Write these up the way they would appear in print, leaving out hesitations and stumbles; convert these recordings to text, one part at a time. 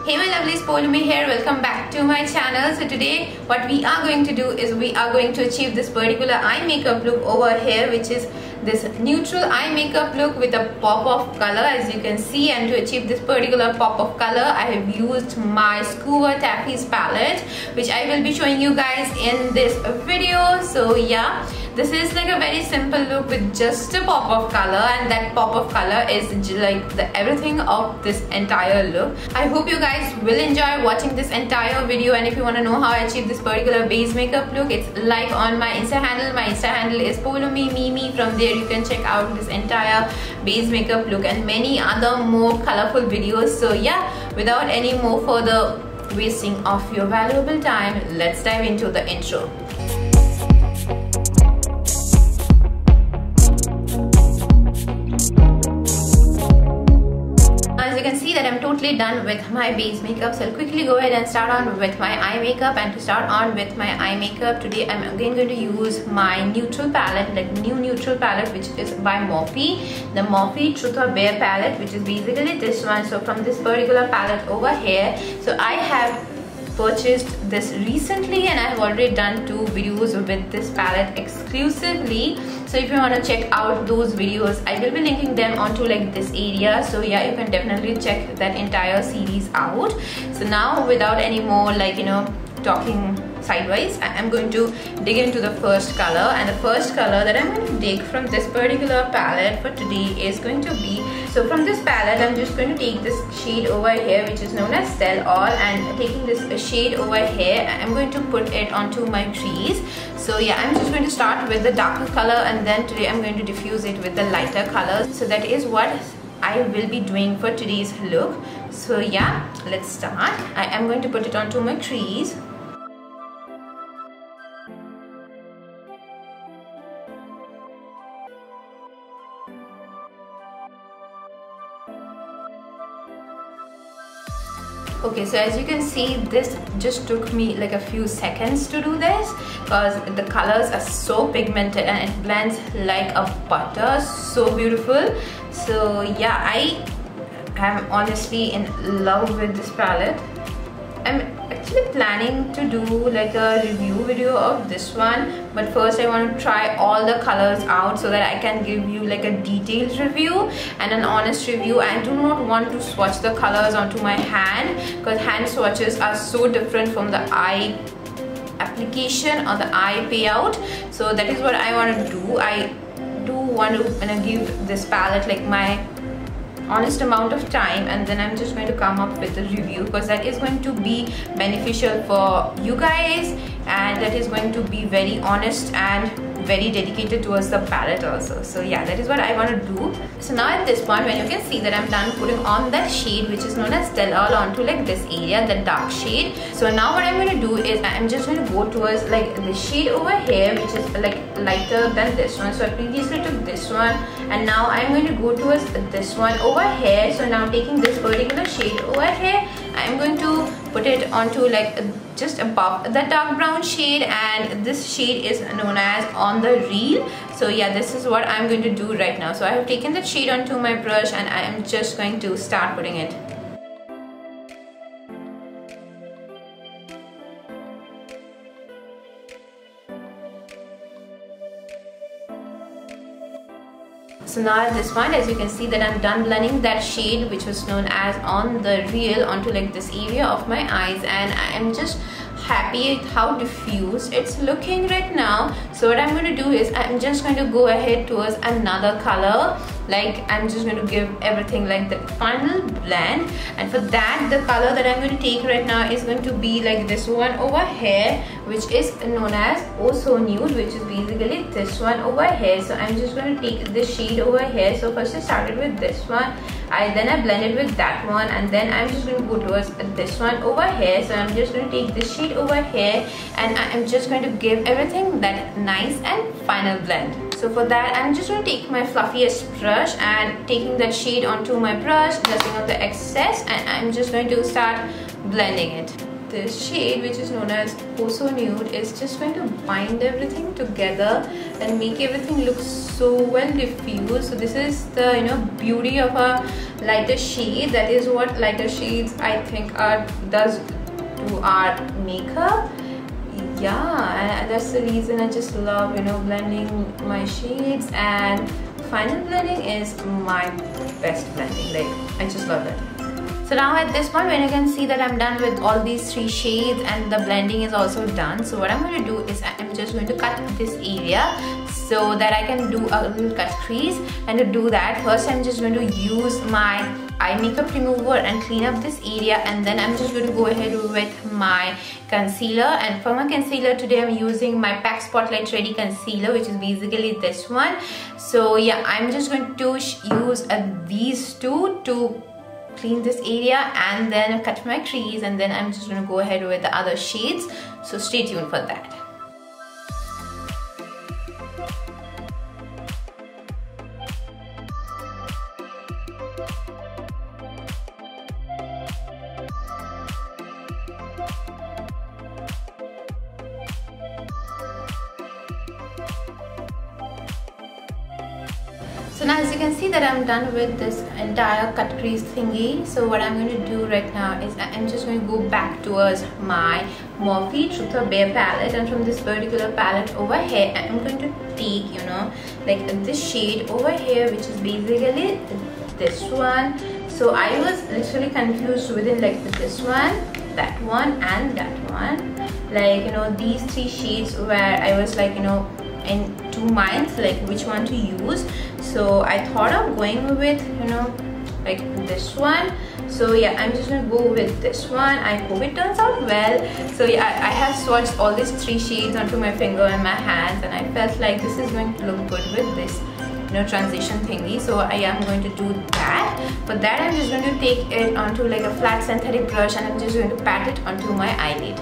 Hey my lovelies, Poulumi here. Welcome back to my channel. So today what we are going to do is we are going to achieve this particular eye makeup look over here, which is this neutral eye makeup look with a pop of color, as you can see. And to achieve this particular pop of color, I have used my Scuba Taffy's palette, which I will be showing you guys in this video. So yeah, this is like a very simple look with just a pop of color, and that pop of color is like the everything of this entire look. I hope you guys will enjoy watching this entire video, and if you want to know how I achieve this particular base makeup look, it's live on my Insta handle. My Insta handle is Poulumi Mimi. From there you can check out this entire base makeup look and many other more colorful videos. So yeah, without any more further wasting of your valuable time, let's dive into the intro. As you can see that I'm totally done with my base makeup, so I'll quickly go ahead and start on with my eye makeup. And to start on with my eye makeup today, I'm again going to use my neutral palette, like new neutral palette, which is by Morphe, the Morphe Truth or Bare palette, which is basically this one. So from this particular palette over here, so I have purchased this recently and I have already done 2 videos with this palette exclusively. So if you want to check out those videos, I will be linking them onto like this area. So yeah, you can definitely check that entire series out. So now without any more talking sideways, I am going to dig into the first color, and the first color that I'm going to take from this particular palette for today is going to be, so from this palette I'm just going to take this shade over here, which is known as Tell All, and taking this shade over here, I'm going to put it onto my crease. So yeah, I'm just going to start with the darker color, and then today I'm going to diffuse it with the lighter color. So that is what I will be doing for today's look. So yeah, let's start. I am going to put it onto my crease. Okay, so as you can see, this just took me like a few seconds to do this because the colors are so pigmented and it blends like a butter, so beautiful. So yeah, I am honestly in love with this palette. I'm actually planning to do like a review video of this one, but first I want to try all the colors out so that I can give you like a detailed review and an honest review. I do not want to swatch the colors onto my hand because hand swatches are so different from the eye application or the eye payout. So that is what I want to do. I do want to give this palette like my honest amount of time, and then I'm just going to come up with a review because that is going to be beneficial for you guys, and that is going to be very honest and very dedicated towards the palette also. So yeah, that is what I want to do. So now at this point, when you can see that I'm done putting on that shade which is known as Tell All onto like this area, the dark shade. So now what I'm going to do is I'm just going to go towards like the shade over here, which is like lighter than this one. So I previously took this one and now I'm going to go towards this one over here. So now taking this particular shade over here, I'm going to put it onto like just above the dark brown shade, and this shade is known as On the Reel. So yeah, this is what I'm going to do right now. So I have taken that shade onto my brush and I am just going to start putting it. So now at this point, as you can see that I'm done blending that shade which was known as On the Reel onto like this area of my eyes, and I am just happy at how diffused it's looking right now. So what I'm going to do is I'm just going to go ahead towards another color. Like I'm just going to give everything like the final blend, and for that the color that I'm going to take right now is going to be like this one over here, which is known as Oh So Nude, which is basically this one over here. So I'm just going to take this shade over here. So first I started with this one, then I blended with that one, and then I'm just going to go towards this one over here. So I'm just going to take this shade over here and I'm just going to give everything that nice and final blend. So for that, I'm just going to take my fluffiest brush and taking that shade onto my brush, dusting out the excess, and I'm just going to start blending it. this shade, which is known as Poso Nude, is just going to bind everything together and make everything look so well diffused. So this is the beauty of a lighter shade. That is what lighter shades I think does to our makeup. Yeah, and that's the reason I just love blending my shades, and final blending is my best blending. Like, I just love it. So now at this point, when you can see that I'm done with all these 3 shades and the blending is also done, so what I'm going to do is I'm just going to cut this area so that I can do a little cut crease. And to do that, first I'm just going to use my eye makeup remover and clean up this area, and then I'm just going to go ahead with my concealer. And for my concealer today, I'm using my PAC Spotlight Ready concealer, which is basically this one. So yeah, I'm just going to use these two to clean this area and then cut my crease, and then I'm just going to go ahead with the other shades. So stay tuned for that. So now as you can see that I'm done with this entire cut crease thingy. So what I'm going to do right now is I'm just going to go back towards my Morphe Truth or Bare palette, and from this particular palette over here, I'm going to take like this shade over here, which is basically this one. So I was literally confused within like this one, that one and that one. Like these 3 shades where I was like in 2 minds like which one to use. So I thought of going with like this one. So yeah, I'm just gonna go with this one. I hope it turns out well. So yeah, I have swatched all these 3 shades onto my finger and my hands, and I felt like this is going to look good with this transition thingy. So I am going to do that. For that, I'm just going to take it onto like a flat synthetic brush, and I'm just going to pat it onto my eyelid.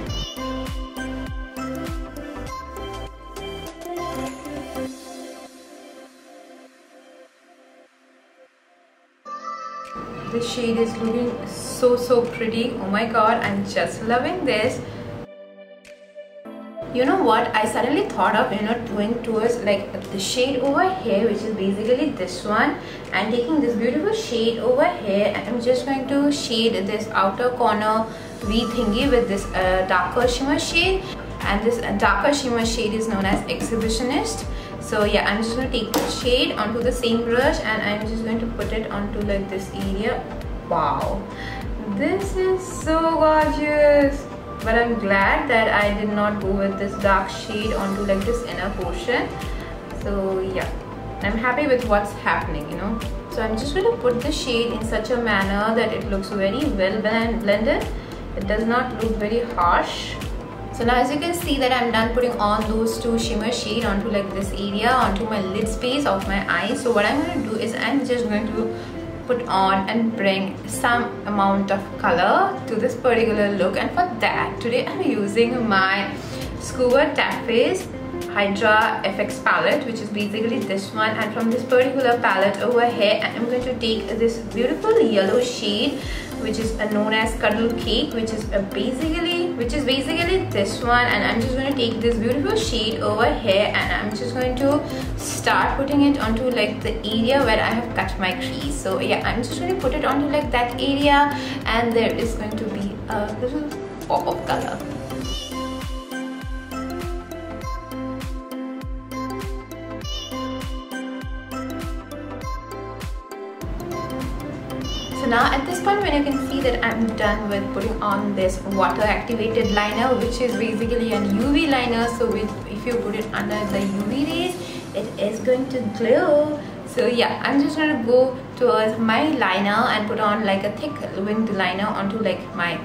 This shade is looking so pretty. Oh my god, I'm just loving this. You know what, I suddenly thought of doing towards like the shade over here, which is basically this one, and taking this beautiful shade over here, and I'm just going to shade this outer corner V thingy with this darker shimmer shade. And this darker shimmer shade is known as Exhibitionist. So yeah, I'm just going to take the shade onto the same brush, and I'm just going to put it onto like this area. Wow, this is so gorgeous. But I'm glad that I did not go with this dark shade onto like this inner portion. So yeah, I'm happy with what's happening, So I'm just going to put the shade in such a manner that it looks very well blended. It does not look very harsh. So now as you can see that I'm done putting on those 2 shimmer shade onto like this area, onto my lid space of my eyes. So what I'm going to do is I'm just going to put on and bring some amount of color to this particular look. And for that, today I'm using my Scuba Tap Face Hydra FX palette, which is basically this one. And from this particular palette over here, I'm going to take this beautiful yellow shade, which is known as Cuddle Cake, which is basically this one. And I'm just going to take this beautiful shade over here, and I'm just going to start putting it onto like the area where I have cut my crease. So yeah, I'm just going to put it onto like that area, and there is going to be a little pop of color. So now at this point, when you can see that I'm done with putting on this water activated liner, which is basically an UV liner. So if you put it under the UV rays, it is going to glow. So yeah, I'm just going to go towards my liner and put on like a thick winged liner onto like my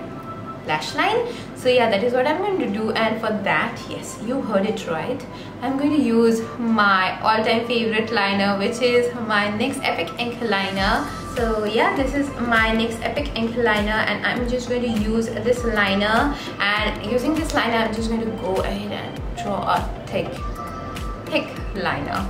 lash line. So yeah, that is what I'm going to do. And for that, yes, you heard it right, I'm going to use my all-time favorite liner, which is my NYX Epic Ink liner. So yeah, this is my NYX Epic Ink liner, and I'm just going to use this liner. And using this liner, I'm just going to go ahead and draw a thick liner.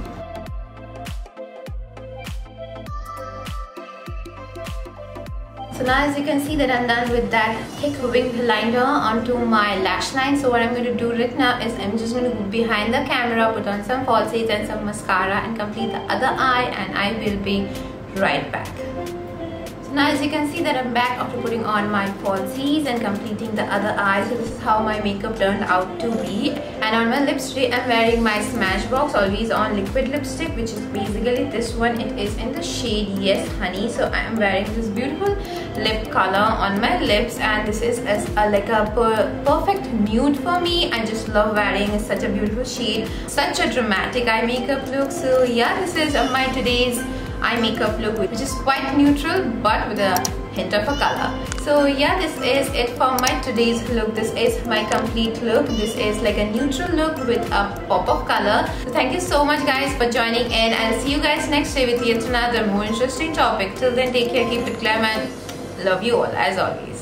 So now as you can see that I'm done with that thick winged liner onto my lash line. So what I'm going to do right now is I'm just going to go behind the camera, put on some falsies and some mascara and complete the other eye, and I will be right back. Now as you can see that I'm back after putting on my falsies and completing the other eye. So this is how my makeup turned out to be. And on my lips today I'm wearing my Smashbox Always On liquid lipstick, which is basically this one. It is in the shade Yes Honey. So I am wearing this beautiful lip color on my lips, and this is like a perfect nude for me. I just love wearing such a beautiful shade, such a dramatic eye makeup look. So yeah, this is my today's eye makeup look, which is quite neutral but with a hint of a color. So yeah, this is it for my today's look. This is my complete look. This is like a neutral look with a pop of color. So thank you so much guys for joining in. I'll see you guys next day with yet another more interesting topic. Till then, take care, keep it glam, and love you all as always.